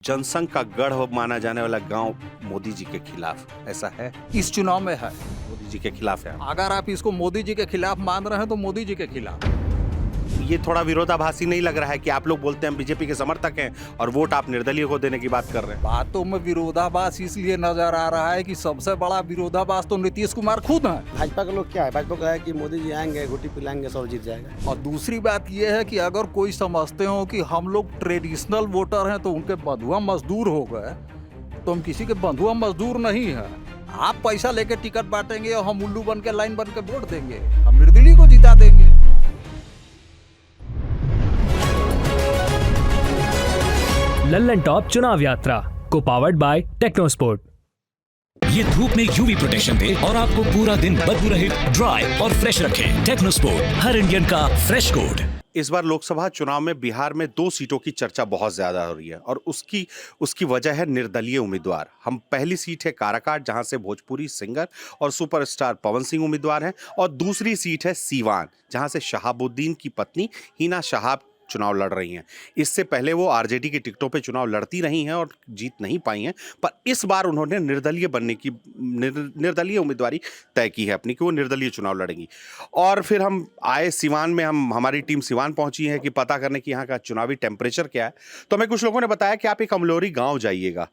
जनसंघ का गढ़ माना जाने वाला गांव मोदी जी के खिलाफ, ऐसा है? इस चुनाव में है। मोदी जी के खिलाफ है। अगर आप इसको मोदी जी के खिलाफ मान रहे हैं तो मोदी जी के खिलाफ। ये थोड़ा विरोधाभासी नहीं लग रहा है कि आप लोग बोलते हैं बीजेपी के समर्थक हैं और वोट आप निर्दलीय को देने की बात कर रहे हैं? बातों में विरोधाभास इसलिए नजर आ रहा है कि सबसे बड़ा विरोधाभास तो नीतीश कुमार खुद हैं। भाजपा के लोग क्या है, भाजपा का है कि मोदी जी आएंगे, घोटी पिलाएंगे, सब जीत जाएगा। और दूसरी बात यह है कि अगर कोई समझते हो कि हम लोग ट्रेडिशनल वोटर हैं तो उनके बंधुआ मजदूर हो गए, तो हम किसी के बंधुआ मजदूर नहीं है। आप पैसा लेके टिकट बांटेंगे और हम उल्लू बन के लाइन बन के वोट देंगे, हम निर्दलीय को जिता देंगे। लल्लन टॉप चुनाव यात्रा को पावर्ड बाय टेक्नोस्पोर्ट। ये धूप में यूवी प्रोटेक्शन दे और आपको पूरा दिन बदबू रहित, ड्राई और फ्रेश रखे। टेक्नोस्पोर्ट, हर इंडियन का फ्रेश कोड। इस बार लोकसभा चुनाव में बिहार में 2 सीटों की चर्चा बहुत ज्यादा हो रही है और उसकी वजह है निर्दलीय उम्मीदवार। हम पहली सीट है काराकाट, जहां से भोजपुरी सिंगर और सुपरस्टार पवन सिंह उम्मीदवार हैं, और दूसरी सीट है सीवान, जहां से शहाबुद्दीन की पत्नी हिना शहाब चुनाव लड़ रही हैं। इससे पहले वो आरजेडी की टिकटों पे चुनाव लड़ती रही हैं और जीत नहीं पाई हैं, पर इस बार उन्होंने निर्दलीय बनने की निर्दलीय उम्मीदवारी तय की है अपनी, कि वो निर्दलीय चुनाव लड़ेंगी। और फिर हम आए सिवान में, हमारी टीम सिवान पहुंची है कि पता करने कि यहाँ का चुनावी टेम्परेचर क्या है। तो हमें कुछ लोगों ने बताया कि आप एक अमलोरी गाँव जाइएगा,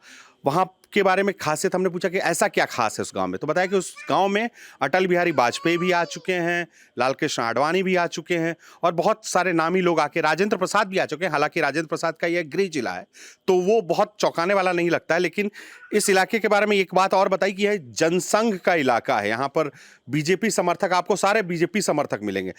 वहाँ के बारे में खासियत। हमने पूछा कि ऐसा क्या खास है उस गांव में, तो बताया कि उस गांव में अटल बिहारी वाजपेयी भी आ चुके हैं, लाल कृष्ण आडवाणी भी आ चुके हैं और बहुत सारे नामी लोग आके, राजेंद्र प्रसाद भी आ चुके हैं। हालांकि राजेंद्र प्रसाद का यह गृह जिला है तो वो बहुत चौंकाने वाला नहीं लगता है, लेकिन इस इलाके के बारे में एक बात और बताई कि यह जनसंघ का इलाका है। यहाँ पर बीजेपी समर्थक, आपको सारे बीजेपी समर्थक मिलेंगे।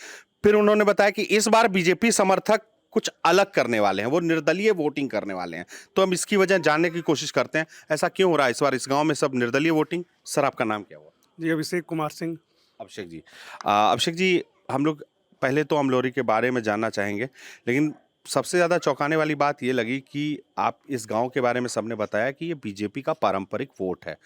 फिर उन्होंने बताया कि इस बार बीजेपी समर्थक कुछ अलग करने वाले हैं, वो निर्दलीय वोटिंग करने वाले हैं। तो हम इसकी वजह जानने की कोशिश करते हैं, ऐसा क्यों हो रहा है इस बार इस गांव में सब निर्दलीय वोटिंग। सर, आपका नाम क्या हुआ? जी, अभिषेक कुमार सिंह। अभिषेक जी, अभिषेक जी, हम लोग पहले तो अमलोरी के बारे में जानना चाहेंगे, लेकिन सबसे ज़्यादा चौंकाने वाली बात ये लगी कि आप इस गांव के बारे में सबने बताया कि ये बीजेपी का पारंपरिक वोट है,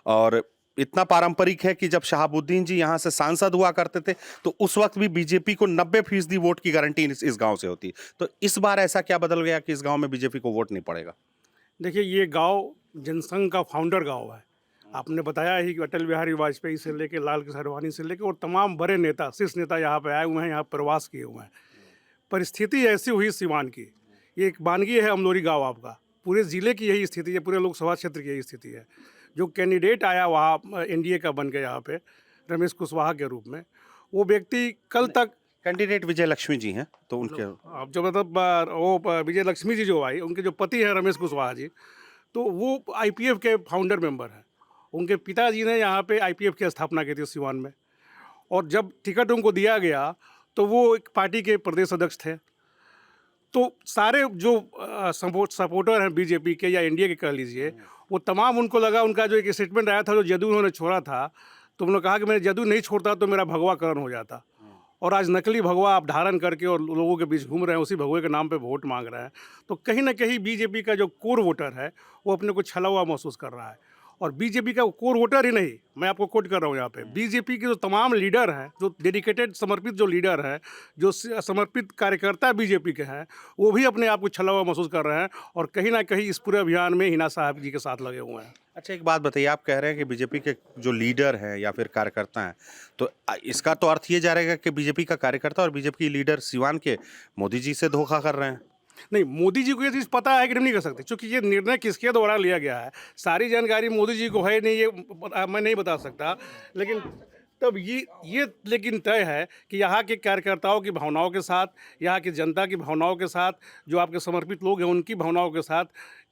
और इतना पारंपरिक है कि जब शहाबुद्दीन जी यहाँ से सांसद हुआ करते थे तो उस वक्त भी बीजेपी को 90% वोट की गारंटी इस गांव से होती। तो इस बार ऐसा क्या बदल गया कि इस गांव में बीजेपी को वोट नहीं पड़ेगा? देखिए, ये गांव जनसंघ का फाउंडर गांव है। आपने बताया ही कि अटल बिहारी वाजपेयी से लेकर लाल कृष्ण आडवाणी से लेकर और तमाम बड़े नेता, शीर्ष नेता यहाँ पे आए हुए हैं, यहाँ प्रवास किए हुए हैं। परिस्थिति ऐसी हुई सिवान की, ये एक बानगी है अमलोरी गाँव आपका, पूरे ज़िले की यही स्थिति है, पूरे लोकसभा क्षेत्र की यही स्थिति है। जो कैंडिडेट आया वहाँ एनडीए का बन के यहाँ पे रमेश कुशवाहा के रूप में, वो व्यक्ति कल तक कैंडिडेट विजय लक्ष्मी जी हैं, तो उनके अब जो मतलब वो विजय लक्ष्मी जी जो आई, उनके जो पति हैं रमेश कुशवाहा जी, तो वो आईपीएफ के फाउंडर मेंबर हैं। उनके पिताजी ने यहाँ पे आईपीएफ की स्थापना की थी सिवान में, और जब टिकट उनको दिया गया तो वो एक पार्टी के प्रदेश अध्यक्ष थे। तो सारे जो सपोर्टर हैं बीजेपी के या एनडीए के कह लीजिए, वो तमाम, उनको लगा, उनका जो एक स्टेटमेंट आया था, जो जदयू उन्होंने छोड़ा था, तो उन्होंने कहा कि मैं जदयू नहीं छोड़ता तो मेरा भगवाकरण हो जाता। और आज नकली भगवा आप धारण करके और लोगों के बीच घूम रहे हैं, उसी भगवे के नाम पे वोट मांग रहे हैं। तो कहीं ना कहीं बीजेपी का जो कोर वोटर है वो अपने को छला हुआ महसूस कर रहा है। और बीजेपी का कोर वोटर ही नहीं, मैं आपको कोट कर रहा हूँ यहाँ पे, बीजेपी के जो तमाम लीडर हैं, जो डेडिकेटेड समर्पित जो लीडर हैं, जो समर्पित कार्यकर्ता बीजेपी के हैं, वो भी अपने आप को छला हुआ महसूस कर रहे हैं और कहीं ना कहीं इस पूरे अभियान में हिना साहब जी के साथ लगे हुए हैं। अच्छा, एक बात बताइए, आप कह रहे हैं कि बीजेपी के जो लीडर हैं या फिर कार्यकर्ता हैं, तो इसका तो अर्थ ये जा रहेगा कि बीजेपी का कार्यकर्ता और बीजेपी के लीडर सिवान के मोदी जी से धोखा कर रहे हैं? नहीं, मोदी जी को ये चीज़ पता है कि नहीं कर सकते, क्योंकि ये निर्णय किसके द्वारा लिया गया है, सारी जानकारी मोदी जी को है नहीं, ये मैं नहीं बता सकता। लेकिन तब ये लेकिन तय है कि यहाँ के कार्यकर्ताओं की भावनाओं के साथ, यहाँ की जनता की भावनाओं के साथ, जो आपके समर्पित लोग हैं उनकी भावनाओं के साथ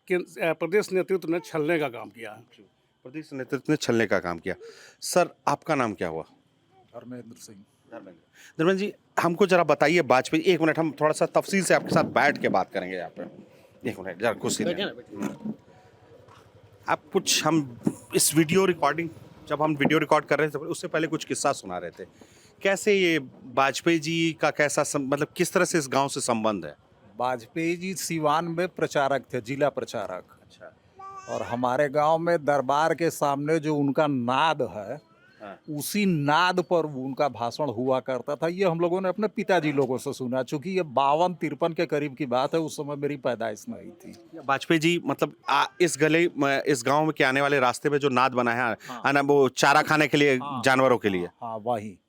प्रदेश नेतृत्व ने छलने का काम किया। प्रदेश नेतृत्व ने छलने का काम किया। सर, आपका नाम क्या हुआ? धर्मेंद्र सिंह। धर्मेंद्र जी, हमको जरा बताइए वाजपेयी, एक मिनट, हम थोड़ा सा तफसील से आपके साथ बैठ के बात करेंगे यहाँ पे। एक मिनट, जरा कुर्सी आप कुछ, हम इस वीडियो रिकॉर्डिंग, जब हम वीडियो रिकॉर्ड कर रहे थे उससे पहले कुछ किस्सा सुना रहे थे। कैसे ये वाजपेयी जी का कैसा मतलब किस तरह से इस गांव से संबंध है? वाजपेयी जी सिवान में प्रचारक थे, जिला प्रचारक। अच्छा। और हमारे गांव में दरबार के सामने जो उनका नाद है, उसी नाद पर उनका भाषण हुआ करता था। ये हम लोगों ने अपने पिताजी लोगों से सुना, चूंकि ये 52-53 के करीब की बात है, उस समय मेरी पैदाइश नहीं थी। वाजपेयी जी मतलब इस गांव में के आने वाले रास्ते में जो नाद बना है ना, वो चारा खाने के लिए, जानवरों के लिए, हाँ,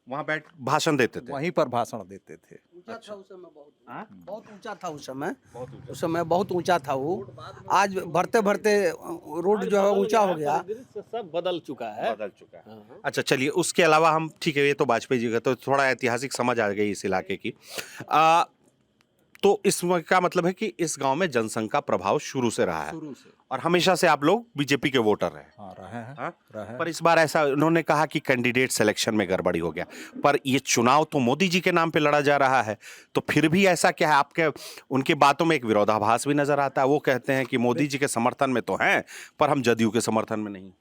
वहां बैठ भाषण देते थे। वहीं पर भाषण देते थे। ऊंचा था उस समय, बहुत ऊंचा था उस समय, बहुत ऊंचा था वो। आज बढ़ते बढ़ते रोड जो है ऊंचा हो गया, सब बदल चुका है। अच्छा चलिए, उसके अलावा हम, ठीक है, ये तो वाजपेयी जी का, तो थोड़ा ऐतिहासिक समझ आ गई इस इलाके की। तो इसका मतलब है कि इस गांव में जनसंघ का प्रभाव शुरू से रहा है, शुरू से। और हमेशा से आप लोग बीजेपी के वोटर रहे। हाँ, रहे हैं। हाँ? रहे हैं। पर इस बार ऐसा उन्होंने कहा कि कैंडिडेट सिलेक्शन में गड़बड़ी हो गया, पर ये चुनाव तो मोदी जी के नाम पे लड़ा जा रहा है, तो फिर भी ऐसा क्या है? आपके उनकी बातों में एक विरोधाभास भी नजर आता है। वो कहते हैं कि मोदी जी के समर्थन में तो हैं, पर हम जदयू के समर्थन में नहीं।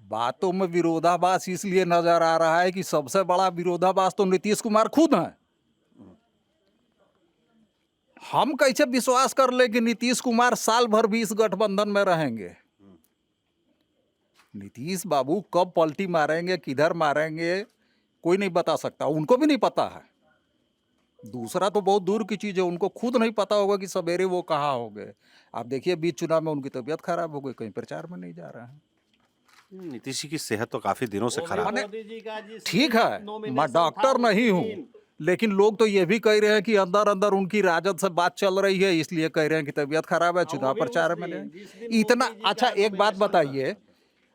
बातों में विरोधाभास इसलिए नजर आ रहा है कि सबसे बड़ा विरोधाभास तो नीतीश कुमार खुद हैं। हम कैसे विश्वास कर ले कि नीतीश कुमार साल भर भी इस गठबंधन में रहेंगे? नीतीश बाबू कब पलटी मारेंगे, किधर मारेंगे, कोई नहीं बता सकता। उनको भी नहीं पता है। दूसरा तो बहुत दूर की चीज है, उनको खुद नहीं पता होगा कि सवेरे वो कहाँ हो गए। आप देखिए, बीच चुनाव में उनकी तबीयत खराब हो गई, कहीं प्रचार में नहीं जा रहे हैं। नीतीश जी की सेहत तो काफी दिनों से खराब है। ठीक है, मैं डॉक्टर नहीं हूँ, लेकिन लोग तो ये भी कह रहे हैं कि अंदर अंदर उनकी राजद से बात चल रही है, इसलिए कह रहे हैं कि तबीयत खराब है, चुनाव प्रचार में नहीं। इतना अच्छा, एक बात बताइए,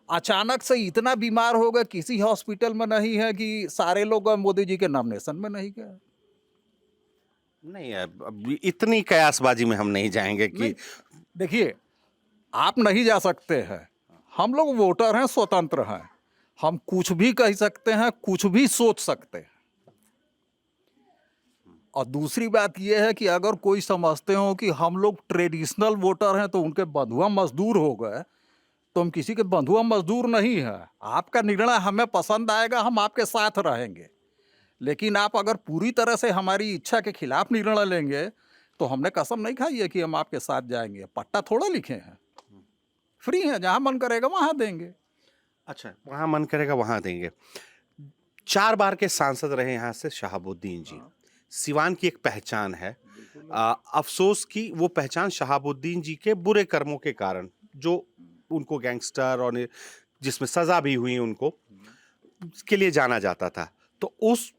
अचानक से इतना बीमार हो गए, किसी हॉस्पिटल में नहीं है कि सारे लोग मोदी जी के नॉमिनेशन में नहीं गए? नहीं, अब इतनी कयासबाजी में हम नहीं जाएंगे कि देखिए, आप नहीं जा सकते हैं, हम लोग वोटर हैं, स्वतंत्र हैं, हम कुछ भी कह सकते हैं, कुछ भी सोच सकते हैं। और दूसरी बात यह है कि अगर कोई समझते हो कि हम लोग ट्रेडिशनल वोटर हैं तो उनके बंधुआ मजदूर हो गए, तो हम किसी के बंधुआ मजदूर नहीं है। आपका निर्णय हमें पसंद आएगा, हम आपके साथ रहेंगे, लेकिन आप अगर पूरी तरह से हमारी इच्छा के खिलाफ निर्णय लेंगे तो हमने कसम नहीं खाई है कि हम आपके साथ जाएंगे। पट्टा थोड़ा लिखे हैं, फ्री है, जहां मन करेगा वहां देंगे। अच्छा, वहां मन करेगा वहां देंगे। 4 बार के सांसद रहे यहाँ से शहाबुद्दीन जी। सिवान की एक पहचान है, अफसोस की वो पहचान शहाबुद्दीन जी के बुरे कर्मों के कारण, जो उनको गैंगस्टर और जिसमें सजा भी हुई उनको, के लिए जाना जाता था। तो उस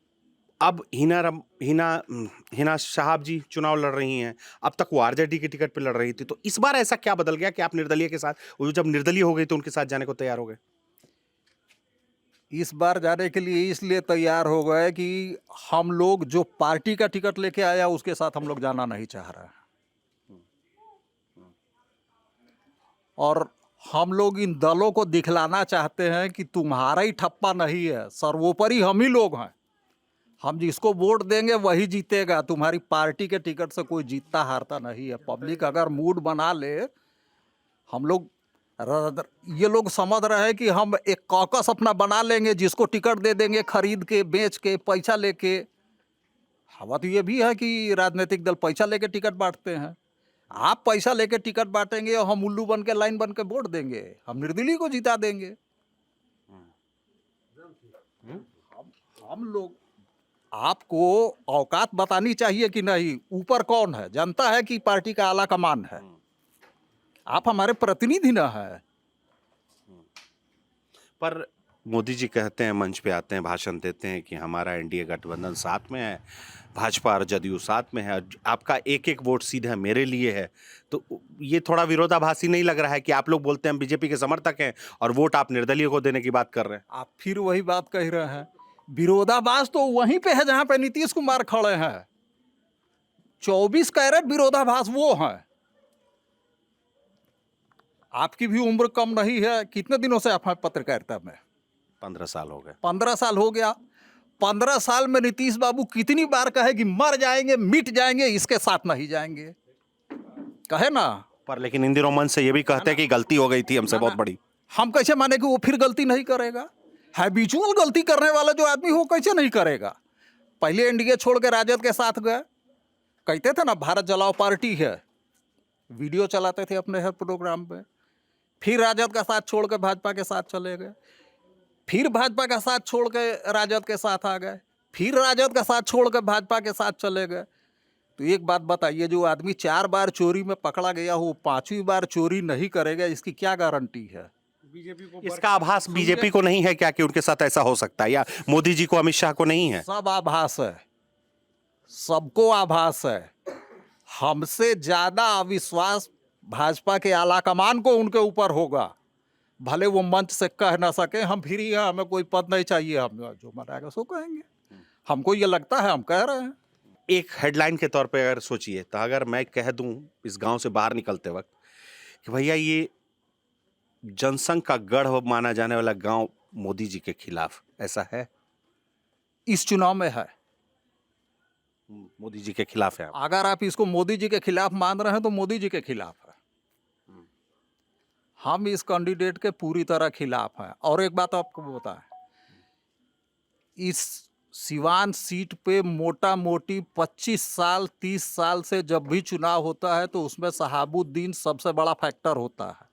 अब हिना साहब जी चुनाव लड़ रही हैं, अब तक वो आरजेडी की टिकट पे लड़ रही थी, तो इस बार ऐसा क्या बदल गया कि आप निर्दलीय के साथ, वो जब निर्दलीय हो गई तो उनके साथ जाने को तैयार हो गए? इस बार जाने के लिए इसलिए तैयार हो गए कि हम लोग जो पार्टी का टिकट लेके आया उसके साथ हम लोग जाना नहीं चाह रहे हैं, और हम लोग इन दलों को दिखलाना चाहते हैं कि तुम्हारा ही ठप्पा नहीं है, सर्वोपरि हम ही लोग हैं, हम जिसको वोट देंगे वही जीतेगा, तुम्हारी पार्टी के टिकट से कोई जीतता हारता नहीं है। पब्लिक अगर मूड बना ले, हम लोग, ये लोग समझ रहे हैं कि हम एक कॉकस अपना बना लेंगे, जिसको टिकट दे देंगे खरीद के, बेच के, पैसा लेके। हवा तो ये भी है कि राजनीतिक दल पैसा लेके टिकट बांटते हैं। आप पैसा लेके टिकट बांटेंगे और हम उल्लू बन के लाइन बन के वोट देंगे, हम निर्दलीय को जिता देंगे। हम लोग, आपको औकात बतानी चाहिए कि नहीं, ऊपर कौन है, जनता है कि पार्टी का आला कमान है? आप हमारे प्रतिनिधि ना है। पर मोदी जी कहते हैं, मंच पे आते हैं, भाषण देते हैं कि हमारा एनडीए गठबंधन साथ में है, भाजपा और जदयू साथ में है, आपका एक एक वोट सीधा मेरे लिए है। तो ये थोड़ा विरोधाभासी नहीं लग रहा है कि आप लोग बोलते हैं हम बीजेपी के समर्थक हैं और वोट आप निर्दलीय को देने की बात कर रहे हैं? आप फिर वही बात कह रहे हैं। विरोधाभास तो वहीं पे है जहां पे नीतीश कुमार खड़े हैं। 24 कैरेट विरोधाभास वो हैं। आपकी भी उम्र कम नहीं है, कितने दिनों से आप हैं पत्रकारिता में? 15 साल हो गए। 15 साल हो गया। 15 साल में नीतीश बाबू कितनी बार कहे कि मर जाएंगे, मिट जाएंगे, इसके साथ नहीं जाएंगे, कहे ना? पर लेकिन इन दिनों मन से ये भी कहते हैं कि गलती हो गई थी हमसे बहुत बड़ी। हम कैसे माने कि वो फिर गलती नहीं करेगा? हैबिचुअल गलती करने वाला जो आदमी हो कैसे नहीं करेगा? पहले एनडीए छोड़ के राजद के साथ गए, कहते थे ना भारत जलाओ पार्टी है, वीडियो चलाते थे अपने हर प्रोग्राम पे। फिर राजद का साथ छोड़ के भाजपा के साथ चले गए। फिर भाजपा का साथ छोड़ के राजद के साथ आ गए, फिर राजद का साथ छोड़ के भाजपा के साथ चले गए। तो एक बात बताइए, जो आदमी 4 बार चोरी में पकड़ा गया हो 5वीं बार चोरी नहीं करेगा, इसकी क्या गारंटी है? बीजेपी को इसका आभास बीजेपी को नहीं है क्या कि उनके साथ ऐसा हो सकता है, या मोदी जी को, अमित शाह को नहीं है? सब आभास है, सबको आभास है। हमसे ज्यादा अविश्वास भाजपा के आलाकमान को उनके ऊपर होगा। भले वो मंच से कह ना सके हम फ्री हैं, हमें कोई पद नहीं चाहिए, हम जो मराएगा सो कहेंगे। हमको ये लगता है, हम कह रहे हैं। एक हेडलाइन के तौर पे अगर सोचिए, तो अगर मैं कह दूं इस गांव से बाहर निकलते वक्त कि भैया ये जनसंघ का गढ़ माना जाने वाला गांव मोदी जी के खिलाफ, ऐसा है? इस चुनाव में है। मोदी जी के खिलाफ है आप? अगर आप इसको मोदी जी के खिलाफ मान रहे हैं तो मोदी जी के खिलाफ है। हम इस कैंडिडेट के पूरी तरह खिलाफ हैं। और एक बात आपको बताएं, इस सिवान सीट पे मोटा मोटी 25 साल 30 साल से जब भी चुनाव होता है तो उसमें शहाबुद्दीन सबसे बड़ा फैक्टर होता है।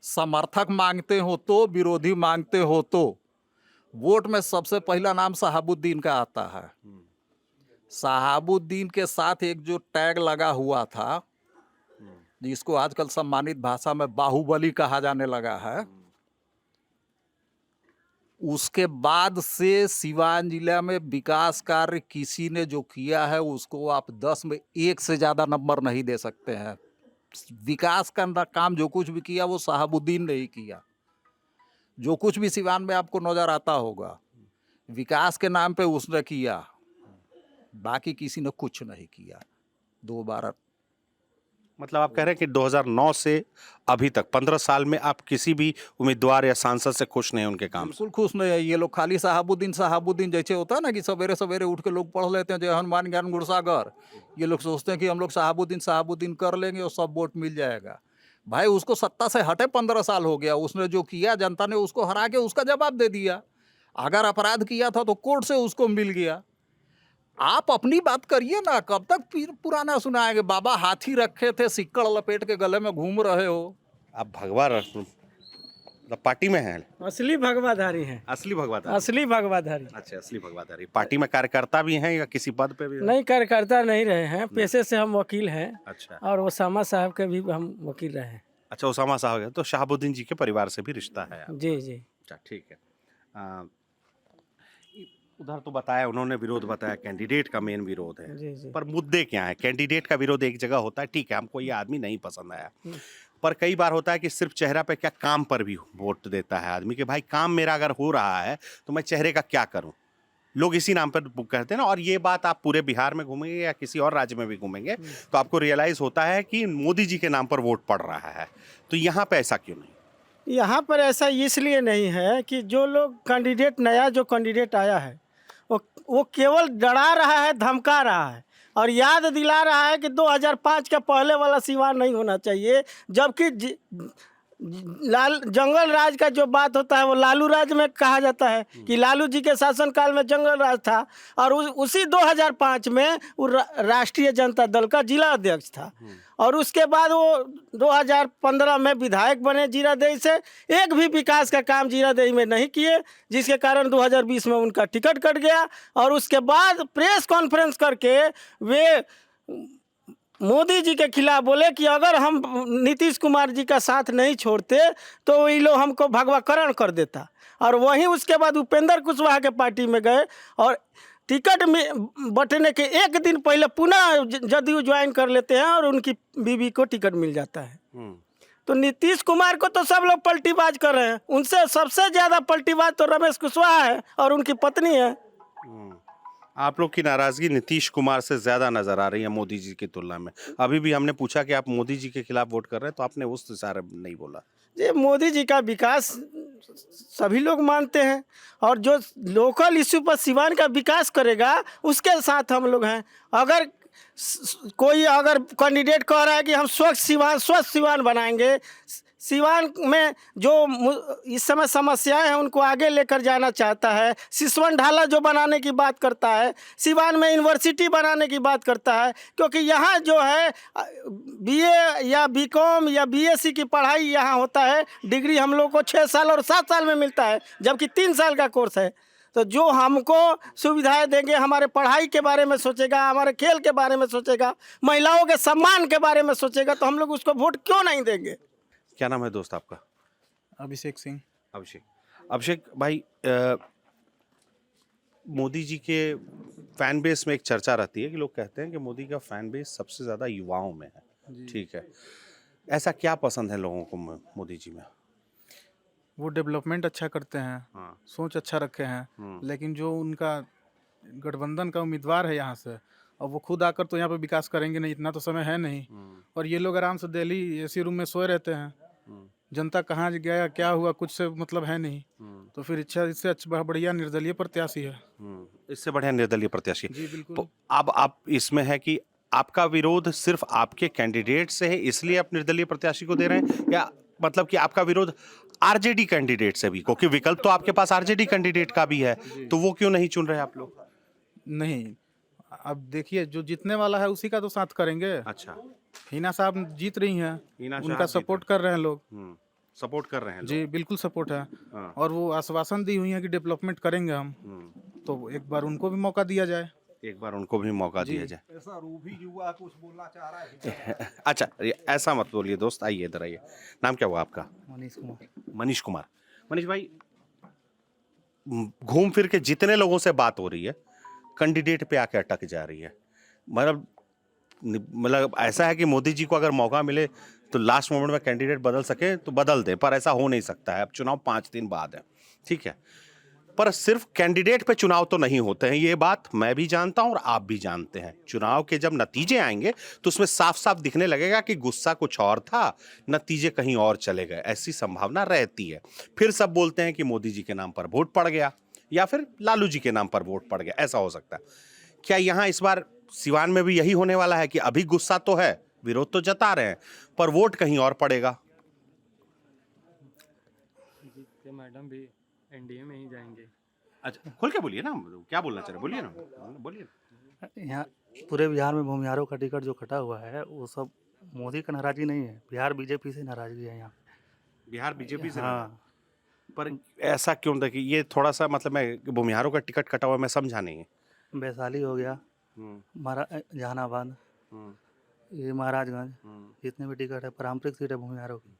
समर्थक मांगते हो तो, विरोधी मांगते हो तो, वोट में सबसे पहला नाम शहाबुद्दीन का आता है। शहाबुद्दीन के साथ एक जो टैग लगा हुआ था, जिसको आजकल सम्मानित भाषा में बाहुबली कहा जाने लगा है, उसके बाद से सिवान जिला में विकास कार्य किसी ने जो किया है उसको आप 10 में 1 से ज़्यादा नंबर नहीं दे सकते हैं। विकास का काम जो कुछ भी किया वो शहाबुद्दीन ने ही किया। जो कुछ भी सिवान में आपको नज़र आता होगा विकास के नाम पे उसने किया, बाकी किसी ने कुछ नहीं किया। 2 बार मतलब आप कह रहे हैं कि 2009 से अभी तक 15 साल में आप किसी भी उम्मीदवार या सांसद से खुश नहीं हैं उनके काम से? बिल्कुल खुश नहीं है। ये लोग खाली शहाबुद्दीन जैसे होता है ना कि सवेरे सवेरे उठ के लोग पढ़ लेते हैं जय हनुमान ज्ञान गुणसागर, ये लोग सोचते हैं कि हम लोग शहाबुद्दीन कर लेंगे और सब वोट मिल जाएगा। भाई उसको सत्ता से हटे 15 साल हो गया, उसने जो किया जनता ने उसको हरा के उसका जवाब दे दिया। अगर अपराध किया था तो कोर्ट से उसको मिल गया। आप अपनी बात करिए ना, कब तक फिर पुराना सुनाएंगे? बाबा हाथी रखे थे, सिक्कड़ लपेट के गले में घूम रहे हो। आप भगवा पार्टी में हैं? असली भगवाधारी हैं। असली भगवाधारी? असली भगवाधारी। अच्छा, असली भगवाधारी। पार्टी में कार्यकर्ता भी हैं या किसी पद पे भी हैं? नहीं, कार्यकर्ता नहीं रहे हैं, पेशे से हम वकील हैं। अच्छा। और ओसामा साहब के भी हम वकील रहे हैं। अच्छा, ओसामा साहब है तो शहाबुद्दीन जी के परिवार से भी रिश्ता है? जी जी। अच्छा, ठीक है। उधर तो बताया उन्होंने, विरोध बताया, कैंडिडेट का मेन विरोध है। जी जी। पर मुद्दे क्या है? कैंडिडेट का विरोध एक जगह होता है, ठीक है, हमको ये आदमी नहीं पसंद आया, पर कई बार होता है कि सिर्फ चेहरा पे क्या, काम पर भी वोट देता है आदमी कि भाई काम मेरा अगर हो रहा है तो मैं चेहरे का क्या करूं। लोग इसी नाम पर कहते हैं ना। और ये बात आप पूरे बिहार में घूमेंगे या किसी और राज्य में भी घूमेंगे तो आपको रियलाइज होता है कि मोदी जी के नाम पर वोट पड़ रहा है। तो यहाँ पे ऐसा क्यों नहीं? यहाँ पर ऐसा इसलिए नहीं है कि जो लोग कैंडिडेट, नया जो कैंडिडेट आया है वो केवल डरा रहा है, धमका रहा है और याद दिला रहा है कि 2005 के पहले वाला सिवान नहीं होना चाहिए। जबकि जंगल राज का जो बात होता है वो लालू राज में कहा जाता है कि लालू जी के शासनकाल में जंगल राज था और उसी 2005 में वो राष्ट्रीय जनता दल का जिला अध्यक्ष था। और उसके बाद वो 2015 में विधायक बने जीरादेई से। एक भी विकास का काम जीरादेई में नहीं किए, जिसके कारण 2020 में उनका टिकट कट गया। और उसके बाद प्रेस कॉन्फ्रेंस करके वे मोदी जी के खिलाफ बोले कि अगर हम नीतीश कुमार जी का साथ नहीं छोड़ते तो ये लोग हमको भगवाकरण कर देता। और वहीं उसके बाद उपेंद्र कुशवाहा के पार्टी में गए और टिकट में बंटने के एक दिन पहले पुनः जदयू ज्वाइन कर लेते हैं और उनकी बीवी को टिकट मिल जाता है। तो नीतीश कुमार को तो सब लोग पलटीबाज कर रहे हैं, उनसे सबसे ज़्यादा पलटीबाज तो रमेश कुशवाहा है और उनकी पत्नी है। आप लोग की नाराजगी नीतीश कुमार से ज्यादा नजर आ रही है मोदी जी की तुलना में। अभी भी हमने पूछा कि आप मोदी जी के खिलाफ वोट कर रहे हैं तो आपने उस इशारे में नहीं बोला। ये मोदी जी का विकास सभी लोग मानते हैं और जो लोकल इश्यू पर सिवान का विकास करेगा उसके साथ हम लोग हैं। अगर कोई अगर कैंडिडेट कह रहा है कि हम स्वच्छ सिवान बनाएंगे, सिवान में जो इस समय समस्याएं हैं उनको आगे लेकर जाना चाहता है, सिसवन ढाला जो बनाने की बात करता है, सिवान में यूनिवर्सिटी बनाने की बात करता है, क्योंकि यहाँ जो है बीए या बीकॉम या बीएससी की पढ़ाई यहाँ होता है, डिग्री हम लोग को 6 साल और 7 साल में मिलता है, जबकि 3 साल का कोर्स है। तो जो हमको सुविधाएं देंगे, हमारे पढ़ाई के बारे में सोचेगा, हमारे खेल के बारे में सोचेगा, महिलाओं के सम्मान के बारे में सोचेगा, तो हम लोग उसको वोट क्यों नहीं देंगे। क्या नाम है दोस्त आपका? अभिषेक सिंह। अभिषेक भाई, मोदी जी के फैन बेस में एक चर्चा रहती है कि लोग कहते हैं कि मोदी का फैन बेस सबसे ज़्यादा युवाओं में है। ठीक है, ऐसा क्या पसंद है लोगों को मोदी जी में? वो डेवलपमेंट अच्छा करते हैं, हाँ। सोच अच्छा रखे हैं, लेकिन जो उनका गठबंधन का उम्मीदवार है यहाँ से, और वो खुद आकर तो यहाँ पे विकास करेंगे नहीं, इतना तो समय है नहीं। और ये लोग आराम से दिल्ली एसी रूम में सोए रहते हैं, जनता कहाँ गया क्या हुआ कुछ से मतलब है नहीं। तो फिर इससे अच्छा बढ़िया निर्दलीय प्रत्याशी है। इससे बढ़िया निर्दलीय प्रत्याशी। जी बिल्कुल। तो अब आप इसमें है कि आपका विरोध सिर्फ आपके कैंडिडेट से है, इसलिए आप निर्दलीय प्रत्याशी को दे रहे हैं, या मतलब कि आपका विरोध आरजेडी कैंडिडेट से भी? क्योंकि विकल्प तो आपके पास आरजेडी कैंडिडेट का भी है, तो वो क्यों नहीं चुन रहे आप लोग? नहीं, अब देखिए जो जीतने वाला है उसी का तो साथ करेंगे। अच्छा, हिना साहब जीत रही हैं, हिना उनका साहब जीत सपोर्ट कर रहे हैं लोग। सपोर्ट कर रहे हैं लोग। जी बिल्कुल सपोर्ट है। हाँ। और वो आश्वासन दी हुई है कि डेवलपमेंट करेंगे हम, तो एक बार उनको भी मौका दिया जाए। एक बार उनको भी मौका दिया जाए। ऐसा रूबी युवा कुछ बोलना चाह रहा है। अच्छा, ऐसा मत बोलिए दोस्त, आइए इधर आइए। नाम क्या हुआ आपका? मनीष कुमार। मनीष कुमार। मनीष भाई, घूम फिर के जितने लोगों से बात हो रही है, कैंडिडेट पे आके अटक जा रही है। मतलब ऐसा है कि मोदी जी को अगर मौका मिले तो लास्ट मोमेंट में कैंडिडेट बदल सके तो बदल दे, पर ऐसा हो नहीं सकता है। अब चुनाव 5 दिन बाद है, ठीक है, पर सिर्फ कैंडिडेट पे चुनाव तो नहीं होते हैं, ये बात मैं भी जानता हूं और आप भी जानते हैं। चुनाव के जब नतीजे आएंगे तो उसमें साफ साफ दिखने लगेगा कि गुस्सा कुछ और था, नतीजे कहीं और चले गए, ऐसी संभावना रहती है। फिर सब बोलते हैं कि मोदी जी के नाम पर वोट पड़ गया या फिर लालू जी के नाम पर वोट पड़ गया, ऐसा हो सकता है। क्या यहाँ इस बार सिवान में भी यही होने वाला है कि अभी गुस्सा तो है, विरोध तो जता रहे हैं, पर वोट कहीं और पड़ेगा? मैडम भी एनडीए में ही जाएंगे। अच्छा, खुल के बोलिए ना, क्या बोलना चाह रहे, बोलिए ना, बोलिए। यहाँ पूरे बिहार में भूमिहारों का टिकट जो कटा हुआ है वो सब मोदी का नाराजगी नहीं है, बिहार बीजेपी से नाराजगी है यहाँ। बिहार बीजेपी से? हाँ। पर ऐसा क्यों? देखिए, ये थोड़ा सा मतलब मैं भूमिहारों का टिकट कटा हुआ मैं समझा नहीं। वैशाली हो गया, जहानाबाद, ये महाराजगंज, जितने भी टिकट है पारंपरिक सीट है भूमिहारों की,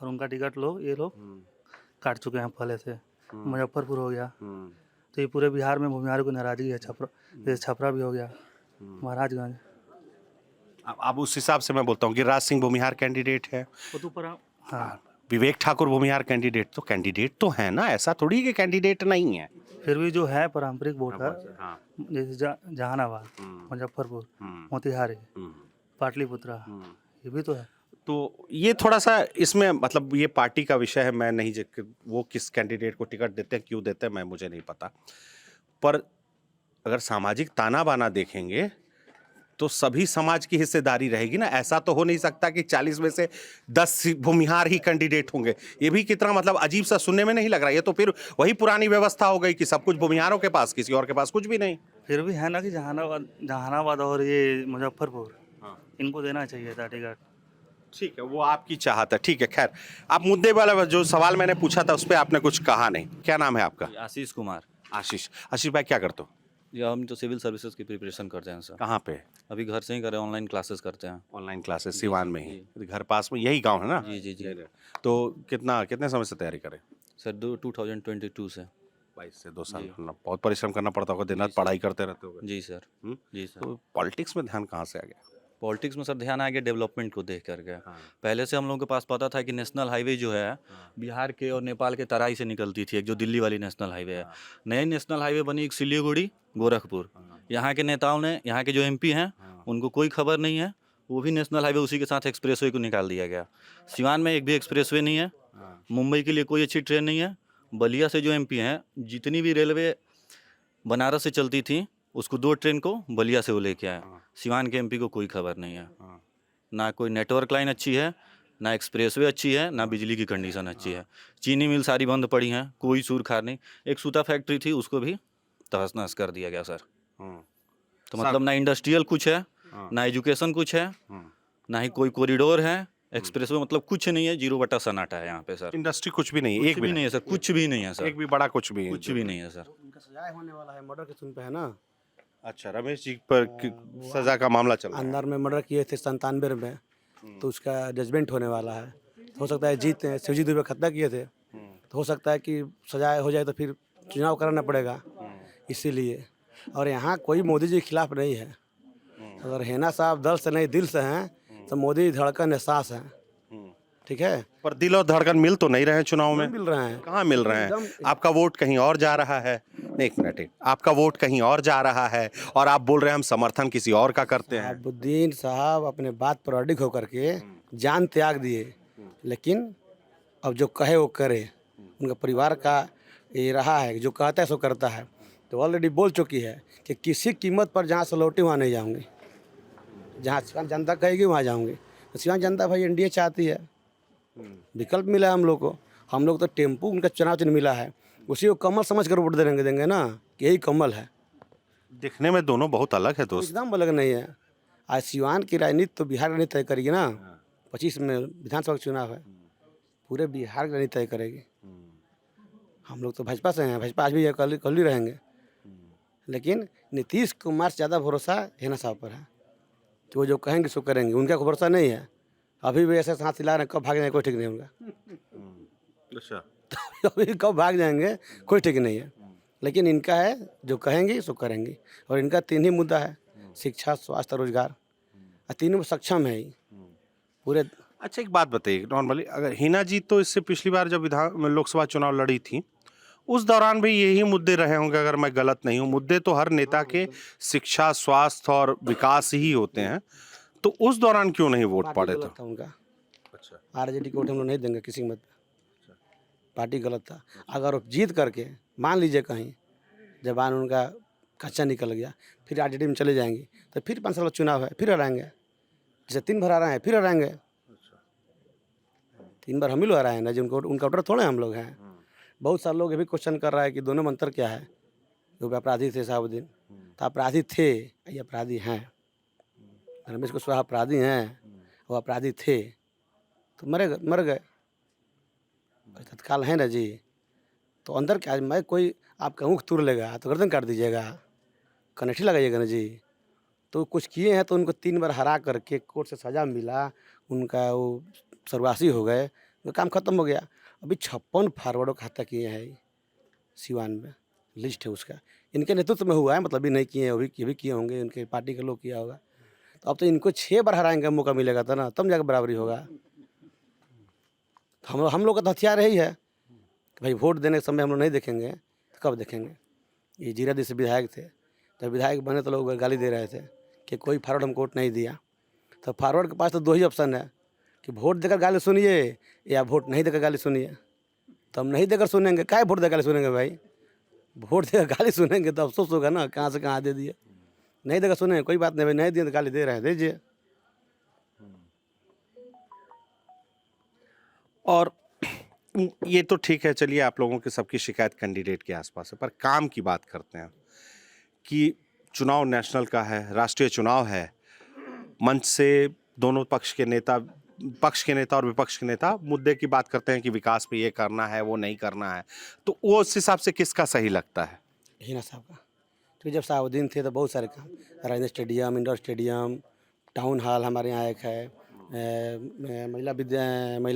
और उनका टिकट ये लोग काट चुके हैं पहले से। मुजफ्फरपुर हो गया, तो ये पूरे बिहार में भूमिहारों की नाराजगी है। छपरा भी हो गया, महाराजगंज। अब उस हिसाब से मैं बोलता हूँ कि राज सिंह भूमिहार कैंडिडेट है, हाँ, विवेक ठाकुर भूमिहार कैंडिडेट तो है ना, ऐसा थोड़ी कि कैंडिडेट नहीं है। फिर भी जो है पारंपरिक वोटर, जैसे जहानाबाद, मुजफ्फरपुर, मोतिहारी, पाटलिपुत्रा, ये भी तो है। तो ये थोड़ा सा इसमें मतलब ये पार्टी का विषय है, मैं नहीं वो किस कैंडिडेट को टिकट देते हैं, क्यों देते हैं, मैं मुझे नहीं पता। पर अगर सामाजिक ताना बाना देखेंगे तो सभी समाज की हिस्सेदारी रहेगी ना। ऐसा तो हो नहीं सकता कि 40 में से 10 भूमिहार ही कैंडिडेट होंगे। ये भी कितना मतलब अजीब सा सुनने में नहीं लग रहा? ये तो फिर वही पुरानी व्यवस्था हो गई कि सब कुछ भूमिहारों के पास, किसी और के पास कुछ भी नहीं। फिर भी है ना कि जहानाबाद और ये मुजफ्फरपुर, इनको देना चाहिए था टिकट। ठीक है, वो आपकी चाहत है, ठीक है। खैर, आप मुद्दे वाला जो सवाल मैंने पूछा था उस पर आपने कुछ कहा नहीं। क्या नाम है आपका? आशीष कुमार। आशीष भाई, क्या करते हो? ये हम तो सिविल सर्विसेज की प्रिपरेशन करते हैं सर। कहाँ पे? अभी घर से ही करें, ऑनलाइन क्लासेस करते हैं। ऑनलाइन क्लासेस सिवान में ही, घर पास में, यही गांव है ना? जी जी जी। तो कितने समय से तैयारी करें सर? 2022 से। 22 से 2 साल। बहुत परिश्रम करना पड़ता होगा, दिन रात पढ़ाई करते रहते हो? जी सर। जी सर। तो पॉलिटिक्स में ध्यान कहाँ से आ गया? पॉलिटिक्स में सर ध्यान आ गया डेवलपमेंट को देख करके। पहले से हम लोगों के पास पता था कि नेशनल हाईवे जो है बिहार के और नेपाल के तराई से निकलती थी, एक जो दिल्ली वाली नेशनल हाईवे है। नई नेशनल हाईवे बनी एक सिलीगुड़ी गोरखपुर। यहाँ के नेताओं ने, यहाँ के जो एमपी हैं उनको कोई खबर नहीं है, वो भी नेशनल हाईवे उसी के साथ एक्सप्रेसवे को निकाल दिया गया। सिवान में एक भी एक्सप्रेसवे नहीं है, मुंबई के लिए कोई अच्छी ट्रेन नहीं है। बलिया से जो एमपी हैं, जितनी भी रेलवे बनारस से चलती थी उसको 2 ट्रेन को बलिया से वो लेके आए। सिवान के एमपी को कोई खबर नहीं है, ना कोई नेटवर्क लाइन अच्छी है, ना एक्सप्रेसवे अच्छी है, ना बिजली की कंडीशन अच्छी है। चीनी मिल सारी बंद पड़ी हैं, कोई सूर खार नहीं। एक सूता फैक्ट्री थी, उसको भी तहस नहस कर दिया गया सर। तो मतलब ना इंडस्ट्रियल कुछ है, ना एजुकेशन कुछ है, ना ही कोई कॉरिडोर है, एक्सप्रेसवे मतलब कुछ नहीं है। 0 सन्नाटा है यहाँ पे सर। इंडस्ट्री कुछ भी नहीं है, कुछ एक भी नहीं है सर, कुछ भी नहीं है सर, एक भी बड़ा कुछ भी कुछ भी नहीं है सर। उनका सजाए होने वाला है, मर्डर के सुन पे है ना। अच्छा, रमेश जी पर सजा का मामला चल रहा है। अंदर में मर्डर किए थे 97 में, तो उसका जजमेंट होने वाला है। तो हो सकता है जीते हैं, शिवजी दुबे खत्ता किए थे, तो हो सकता है कि सजाए हो जाए तो फिर चुनाव कराना पड़ेगा, इसीलिए। और यहाँ कोई मोदी जी के खिलाफ नहीं है। अगर हेना साहब दल से नहीं दिल से हैं तो मोदी धड़कन एहसास है, ठीक है। पर दिल और धड़कन मिल तो नहीं रहे हैं चुनाव में। मिल रहे हैं, कहाँ मिल रहे हैं? आपका वोट कहीं और जा रहा है। नहीं, एक मिनट, आपका वोट कहीं और जा रहा है और आप बोल रहे हैं हम समर्थन किसी और का करते हैं। अब्दुद्दीन साहब अपने बात पर अडिग होकर के जान त्याग दिए, लेकिन अब जो कहे वो करे। उनका परिवार का ये रहा है, जो कहता है सो करता है। तो ऑलरेडी बोल चुकी है कि किसी कीमत पर जहाँ से लौटी वहाँ नहीं जाऊँगी, जहाँ सिवान जनता कहेगी वहाँ जाऊँगी। तो सिवान जनता भाई एनडीए चाहती है, विकल्प मिला है हम लोग को। हम लोग तो टेम्पू उनका चुनाव चिन्ह मिला है, उसी को कमल समझ कर वोट देंगे ना, कि यही कमल है। दिखने में दोनों बहुत अलग है दोस्त। एकदम अलग नहीं है। आज सिवान की राजनीति तो बिहार राजनीति तय करेगी ना। 25 में विधानसभा का चुनाव है, पूरे बिहार की राजनीति तय करेगी। हम लोग तो भाजपा से हैं, भाजपा आज भी कल ही रहेंगे, लेकिन नीतीश कुमार से ज़्यादा भरोसा हेना साहब पर है कि वो जो कहेंगे सो करेंगे। उनका कोई भरोसा नहीं है। अभी भी ऐसे सांस हिला रहे हैं, कब भाग जाएंगे कोई ठीक नहीं उनका। अच्छा, अभी कब भाग जाएंगे कोई ठीक नहीं है, लेकिन इनका है जो कहेंगे सो करेंगे। और इनका 3 ही मुद्दा है, शिक्षा, स्वास्थ्य, रोजगार, और तीनों में सक्षम है ही पूरे। अच्छा, एक बात बताइए, नॉर्मली अगर हिना जी तो इससे पिछली बार जब लोकसभा चुनाव लड़ी थी उस दौरान भी यही मुद्दे रहे होंगे, अगर मैं गलत नहीं हूँ। मुद्दे तो हर नेता के शिक्षा, स्वास्थ्य और विकास ही होते हैं, तो उस दौरान क्यों नहीं वोट पड़े? गलत था उनका। अच्छा, आरजेडी को वोट हम लोग नहीं देंगे किसी मत पे, पार्टी गलत था। अगर वो जीत करके मान लीजिए कहीं जबान उनका कच्चा निकल गया, फिर आरजेडी में चले जाएंगे, तो फिर 5 साल चुनाव है, फिर हराएंगे। जैसे 3 बार हराए हैं, फिर हराएंगे। 3 बार हम ही लोग हराए हैं ना जी, उनका वोटर थोड़े हम लोग हैं। बहुत सारे लोग ये भी क्वेश्चन कर रहा है कि दोनों में अंतर क्या है। जो अपराधी थे साहबुद्दीन, तो अपराधी थे या अपराधी हैं। रमेश कुशवाहा अपराधी हैं, वो अपराधी थे तो मर गए तत्काल है ना जी। तो अंदर क्या, मैं कोई आपका ऊँख तोड़ लेगा तो गर्दन काट दीजिएगा, कनेठी लगाइएगा ना जी। तो कुछ किए हैं तो उनको 3 बार हरा करके कोर्ट से सज़ा मिला, उनका वो स्वर्गवासी हो गए, तो काम खत्म हो गया। अभी 56 फॉरवर्डों का हत्या किए हैं सिवान में, लिस्ट है उसका। इनके नेतृत्व में हुआ है, मतलब भी नहीं किए हैं, ये भी किए होंगे, इनके पार्टी के लोग किया होगा। तो अब तो इनको 6 बार हराएंगे, मौका मिलेगा तो ना, तब जाकर बराबरी होगा। हम लोग का तो हथियार यही है कि भाई वोट देने के समय हम लोग नहीं देखेंगे तो कब देखेंगे। ये जीरादी से विधायक थे, जब विधायक बने तो लोग गाली दे रहे थे कि कोई फॉरवर्ड हमको वोट नहीं दिया। तो फॉरवर्ड के पास तो 2 ही ऑप्शन है कि वोट देकर गाली सुनिए या वोट नहीं देकर गाली सुनिए। तो हम नहीं देकर सुनेंगे, काहे वोट देकर गाली सुनेंगे भाई? वोट देकर गाली सुनेंगे तो अफसोस होगा ना, कहाँ से कहाँ दे दिए। नहीं देकर सुनेंगे, कोई बात नहीं भाई, नहीं दिए तो गाली दे रहे हैं, दीजिए। और ये तो ठीक है, चलिए आप लोगों की सबकी शिकायत कैंडिडेट के आसपास है, पर काम की बात करते हैं कि चुनाव नेशनल का है, राष्ट्रीय चुनाव है। मंच से दोनों पक्ष के नेता और विपक्ष के नेता मुद्दे की बात करते हैं कि विकास पे ये करना है, वो नहीं करना है। तो वो उस हिसाब से किसका सही लगता है? हिना साहब का। तो जब साहबुद्दीन थे तो बहुत सारे काम, Rajendra stadium, indoor stadium, town hall हमारे यहाँ एक है, महिला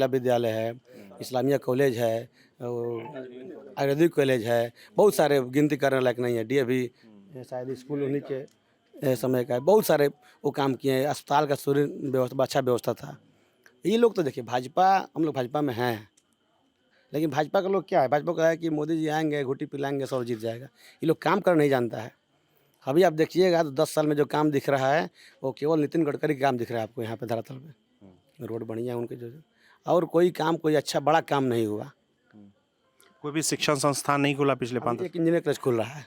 विद्यालय है, इस्लामिया कॉलेज है, आयुर्वेदिक कॉलेज है, बहुत सारे गिनती करने लायक नहीं है। डीएवी शायद स्कूल उन्हीं के समय का है। बहुत सारे वो काम किए हैं। अस्पताल का सूर्य व्यवस्था अच्छा व्यवस्था था। ये लोग तो देखिए भाजपा, हम लोग भाजपा में हैं, लेकिन भाजपा का लोग क्या है, भाजपा का है कि मोदी जी आएंगे, घुट्टी पिलाएंगे, सब जीत जाएगा। ये लोग काम कर नहीं जानता है। अभी आप देखिएगा तो 10 साल में जो काम दिख रहा है वो केवल नितिन गडकरी का काम दिख रहा है आपको यहाँ पे धरातल पे। रोड बढ़िया उनके जो, और कोई काम, कोई अच्छा बड़ा काम नहीं हुआ। कोई भी शिक्षण संस्थान नहीं खुला पिछले 5 एक इंजीनियर कॉलेज खुल रहा है,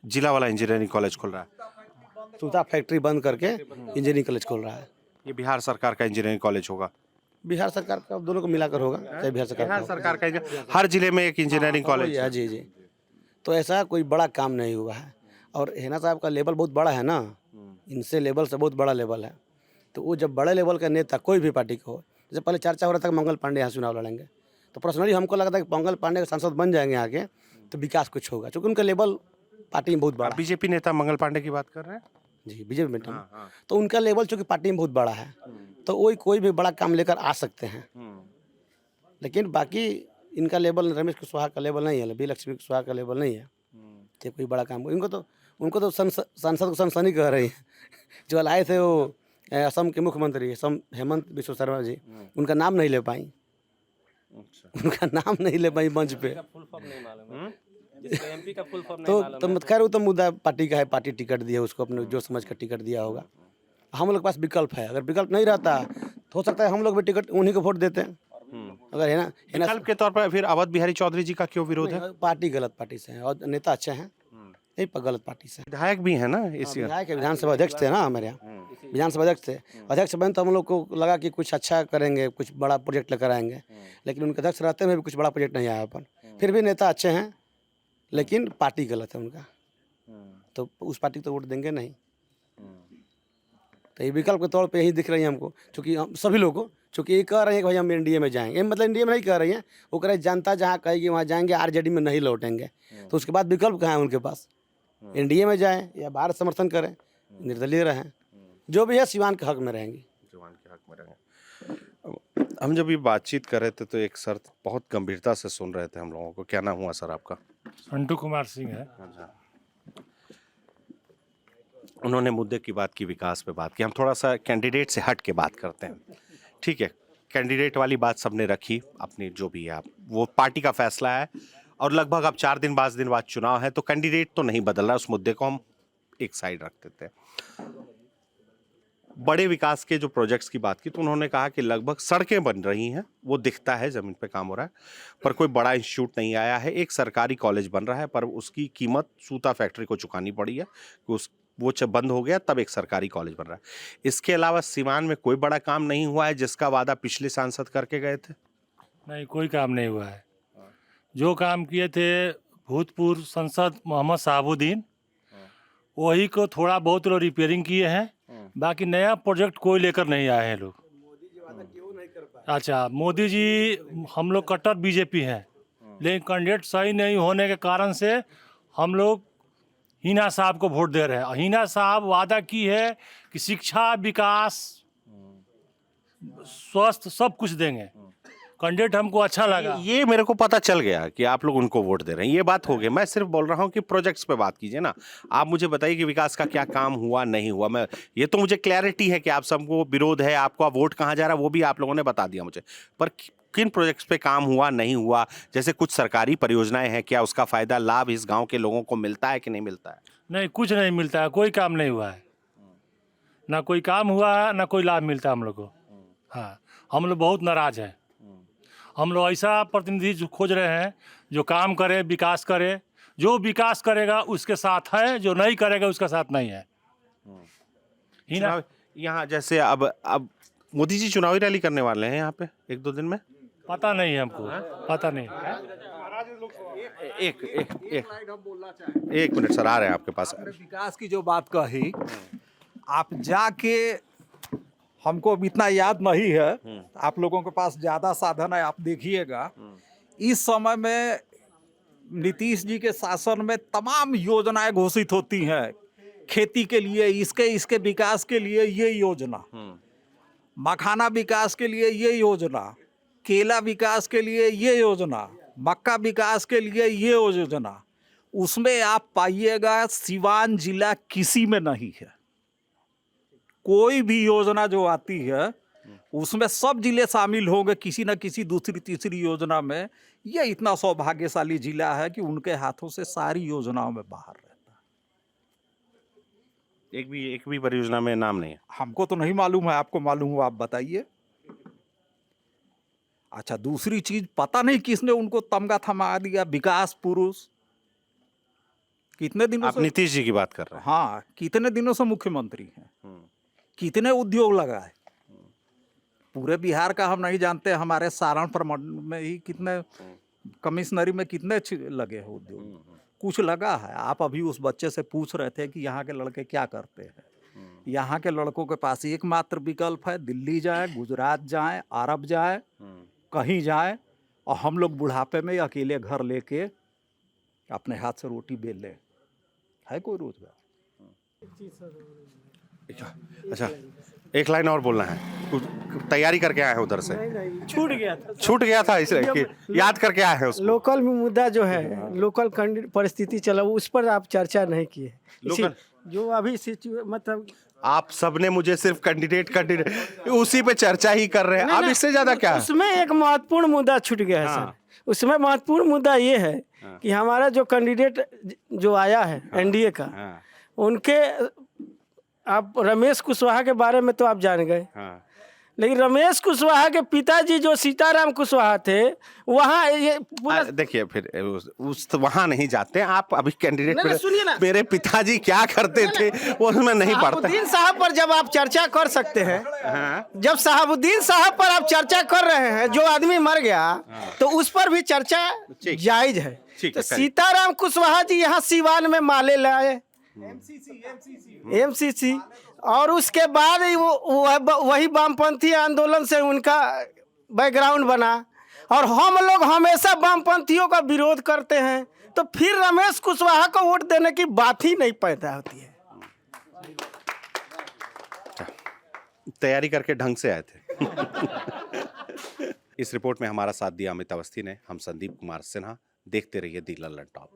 जिला वाला इंजीनियरिंग कॉलेज खुल रहा है। सूता फैक्ट्री बंद करके इंजीनियरिंग कॉलेज खोल रहा है। ये बिहार सरकार का इंजीनियरिंग कॉलेज होगा। बिहार सरकार का दोनों को मिलाकर होगा, चाहे बिहार सरकार का बिहार हो। सरकार का हर जिले में एक इंजीनियरिंग कॉलेज है। जी जी। तो ऐसा कोई बड़ा काम नहीं हुआ है। और हेना साहब का लेवल बहुत बड़ा है ना, इनसे लेवल से बहुत बड़ा लेवल है। तो वो जब बड़े लेवल का नेता कोई भी पार्टी को हो, जैसे पहले चर्चा हो रहा था कि मंगल पांडे यहाँ चुनाव लड़ेंगे, तो पर्सनली हमको लगता है कि मंगल पांडे का सांसद बन जाएंगे आगे तो विकास कुछ होगा, क्योंकि उनका लेवल पार्टी में बहुत बड़ा है। बीजेपी नेता मंगल पांडे की बात कर रहे हैं। जी बीजेपी में तो उनका लेवल चूँकि पार्टी में बहुत बड़ा है, तो वो कोई भी बड़ा काम लेकर आ सकते हैं। लेकिन बाकी इनका लेवल रमेश कुशवाहा का लेवल नहीं है, बी लक्ष्मी कुशवाहा का लेवल नहीं है कि कोई बड़ा काम। उनको तो संसद को सनसनी कह रही है। जो लाए थे वो असम के मुख्यमंत्री हेमंत बिश्व शर्मा जी, उनका नाम नहीं ले पाई। उनका नाम नहीं ले पाई मंच पे। तो खैर वो तो मुद्दा पार्टी का है, पार्टी टिकट दिया उसको, अपने जो समझ कर टिकट दिया होगा। हम लोग के पास विकल्प है, अगर विकल्प नहीं रहता तो हो सकता है हम लोग भी टिकट उन्हीं को वोट देते हैं। अगर है ना विकल्प के तौर पर फिर अवध बिहारी चौधरी जी का क्यों विरोध है? पार्टी गलत पार्टी से है और नेता अच्छे हैं, नहीं पर गलत पार्टी से। विधायक भी है ना इस विधायक विधानसभा अध्यक्ष थे ना हमारे यहाँ, विधानसभा अध्यक्ष थे। अध्यक्ष बने तो हम लोग को लगा कि कुछ अच्छा करेंगे, कुछ बड़ा प्रोजेक्ट लेकर आएंगे, लेकिन उनके अध्यक्ष रहते हुए भी कुछ बड़ा प्रोजेक्ट नहीं आया अपन। फिर भी नेता अच्छे हैं, लेकिन पार्टी गलत है उनका, तो उस पार्टी को तो वोट देंगे नहीं। तो ये विकल्प के तौर पे यही दिख रही है हमको, क्योंकि हम सभी लोग को, चूँकि ये कह रहे हैं कि भाई हम एनडीए में जाएंगे, मतलब एनडीए में नहीं कह रही हैं, वो कह रहे हैं जनता जहाँ कहेगी वहाँ जाएंगे, आरजेडी में नहीं लौटेंगे। तो उसके बाद विकल्प कहाँ है उनके पास? एनडीए में जाएं या बाहर समर्थन करें, निर्दलीय रहें, जो भी है सिवान के हक में रहेंगी। सिवान के हक में रहेंगे। हम जब ये बातचीत कर रहे थे तो एक सर बहुत गंभीरता से सुन रहे थे हम लोगों को। क्या नाम हुआ सर आपका? संटू कुमार सिंह है। उन्होंने मुद्दे की बात की, विकास पे बात की। हम थोड़ा सा कैंडिडेट से हट के बात करते हैं, ठीक है? कैंडिडेट वाली बात सबने रखी अपनी, जो भी है आप, वो पार्टी का फैसला है और लगभग अब 4 दिन 5 दिन बाद चुनाव है, तो कैंडिडेट तो नहीं बदल रहा, उस मुद्दे को हम एक साइड रख देते हैं। बड़े विकास के जो प्रोजेक्ट्स की बात की तो उन्होंने कहा कि लगभग सड़कें बन रही हैं, वो दिखता है, ज़मीन पे काम हो रहा है, पर कोई बड़ा इंस्टीट्यूट नहीं आया है। एक सरकारी कॉलेज बन रहा है, पर उसकी कीमत सूता फैक्ट्री को चुकानी पड़ी है कि वो जब बंद हो गया तब एक सरकारी कॉलेज बन रहा है। इसके अलावा सिवान में कोई बड़ा काम नहीं हुआ है जिसका वादा पिछले सांसद करके गए थे? नहीं, कोई काम नहीं हुआ है। जो काम किए थे भूतपूर्व सांसद मोहम्मद साहबुद्दीन, वही को थोड़ा बहुत लोग रिपेयरिंग किए हैं, बाकी नया प्रोजेक्ट कोई लेकर नहीं आए हैं लोग। अच्छा, मोदी जी, हम लोग कट्टर बीजेपी हैं, लेकिन कैंडिडेट सही नहीं होने के कारण से हम लोग हिना साहब को वोट दे रहे हैं। हिना साहब वादा की है कि शिक्षा, विकास, स्वास्थ्य सब कुछ देंगे। कैंडिडेट हमको अच्छा लगा। ये मेरे को पता चल गया कि आप लोग उनको वोट दे रहे हैं, ये बात हो गई। मैं सिर्फ बोल रहा हूँ कि प्रोजेक्ट्स पे बात कीजिए ना। आप मुझे बताइए कि विकास का क्या काम हुआ, नहीं हुआ। मैं ये तो मुझे क्लैरिटी है कि आप सबको विरोध है, आपका वोट कहाँ जा रहा है वो भी आप लोगों ने बता दिया मुझे, पर किन प्रोजेक्ट्स पे काम हुआ, नहीं हुआ? जैसे कुछ सरकारी परियोजनाएं हैं, क्या उसका फायदा, लाभ इस गाँव के लोगों को मिलता है कि नहीं मिलता है? नहीं, कुछ नहीं मिलता है, कोई काम नहीं हुआ है, ना कोई काम हुआ है, ना कोई लाभ मिलता है हम लोग को। हाँ, हम लोग बहुत नाराज हैं। हम लोग ऐसा प्रतिनिधि खोज रहे हैं जो काम करे, विकास करे। जो विकास करेगा उसके साथ है, जो नहीं करेगा उसका साथ नहीं है। यहाँ जैसे अब मोदी जी चुनावी रैली करने वाले हैं यहाँ पे 1-2 दिन में, पता नहीं है हमको, पता नहीं। एक मिनट सर, आ रहे हैं आपके पास। विकास की जो बात कही, आप जाके, हमको अब इतना याद नहीं है, आप लोगों के पास ज़्यादा साधन है, आप देखिएगा। इस समय में नीतीश जी के शासन में तमाम योजनाएं घोषित होती हैं, खेती के लिए, इसके विकास के लिए ये योजना, मखाना विकास के लिए ये योजना, केला विकास के लिए ये योजना, मक्का विकास के लिए ये योजना। उसमें आप पाइएगा सिवान जिला किसी में नहीं है। कोई भी योजना जो आती है उसमें सब जिले शामिल होंगे किसी न किसी दूसरी तीसरी योजना में। ये इतना सौभाग्यशाली जिला है कि उनके हाथों से सारी योजनाओं में बाहर रहता है। एक भी परियोजना में नाम नहीं है। हमको तो नहीं मालूम है, आपको मालूम हो आप बताइए। अच्छा, दूसरी चीज, पता नहीं किसने उनको तमगा थमा दिया विकास पुरुष, कितने दिनों आप से नीतीश जी की बात कर रहे हैं। हाँ, कितने दिनों से मुख्यमंत्री हैं, कितने उद्योग लगाए, पूरे बिहार का हम नहीं जानते। हमारे सारण प्रमंडल में ही कितने, कमिश्नरी में कितने लगे हैं उद्योग, कुछ लगा है? आप अभी उस बच्चे से पूछ रहे थे कि यहाँ के लड़के क्या करते हैं। यहाँ के लड़कों के पास एकमात्र विकल्प है, दिल्ली जाए, गुजरात जाए, अरब जाए, कहीं जाए, और हम लोग बुढ़ापे में अकेले घर लेके अपने हाथ से रोटी बेल ले। है कोई रोजगार? अच्छा, एक लाइन और बोलना है, कुछ तैयारी करके आए हैं उधर से? छूट गया था। छूट गया था इसलिए कि याद करके आए हैं उसको। लोकल मुद्दा जो है, लोकल परिस्थिति चला, उस पर आप चर्चा नहीं किए। लोकल जो अभी मतलब आप सबने मुझे सिर्फ कैंडिडेट उसी पे चर्चा ही कर रहे हैं। अब इससे ज्यादा क्या है? उसमें एक महत्वपूर्ण मुद्दा छूट गया है सर। उसमें महत्वपूर्ण मुद्दा ये है कि हमारा जो कैंडिडेट जो आया है एनडीए का, उनके, आप रमेश कुशवाहा के बारे में तो आप जान गए, लेकिन रमेश कुशवाहा के पिताजी जो सीताराम कुशवाहा थे, वहाँ ये पूरा देखिए, फिर उस वहाँ नहीं जाते आप। अभी कैंडिडेट नहीं, सुनिए ना। मेरे पिताजी क्या करते थे वो उसमें नहीं पड़ता। शहाबुद्दीन साहब पर जब आप चर्चा कर सकते हैं, जब शहाबुद्दीन साहब पर आप चर्चा कर रहे हैं, जो आदमी मर गया, तो उस पर भी चर्चा जायज है। तो सीताराम कुशवाहा जी यहाँ सीवान में माले लाए, एमसीसी, और उसके बाद ही वही वामपंथी आंदोलन से उनका बैकग्राउंड बना, और हम लोग हमेशा वामपंथियों का विरोध करते हैं, तो फिर रमेश कुशवाहा को वोट देने की बात ही नहीं पैदा होती है। तैयारी करके ढंग से आए थे। इस रिपोर्ट में हमारा साथ दिया अमित अवस्थी ने। हम संदीप कुमार सिन्हा। देखते रहिए दी लल्लन टॉप।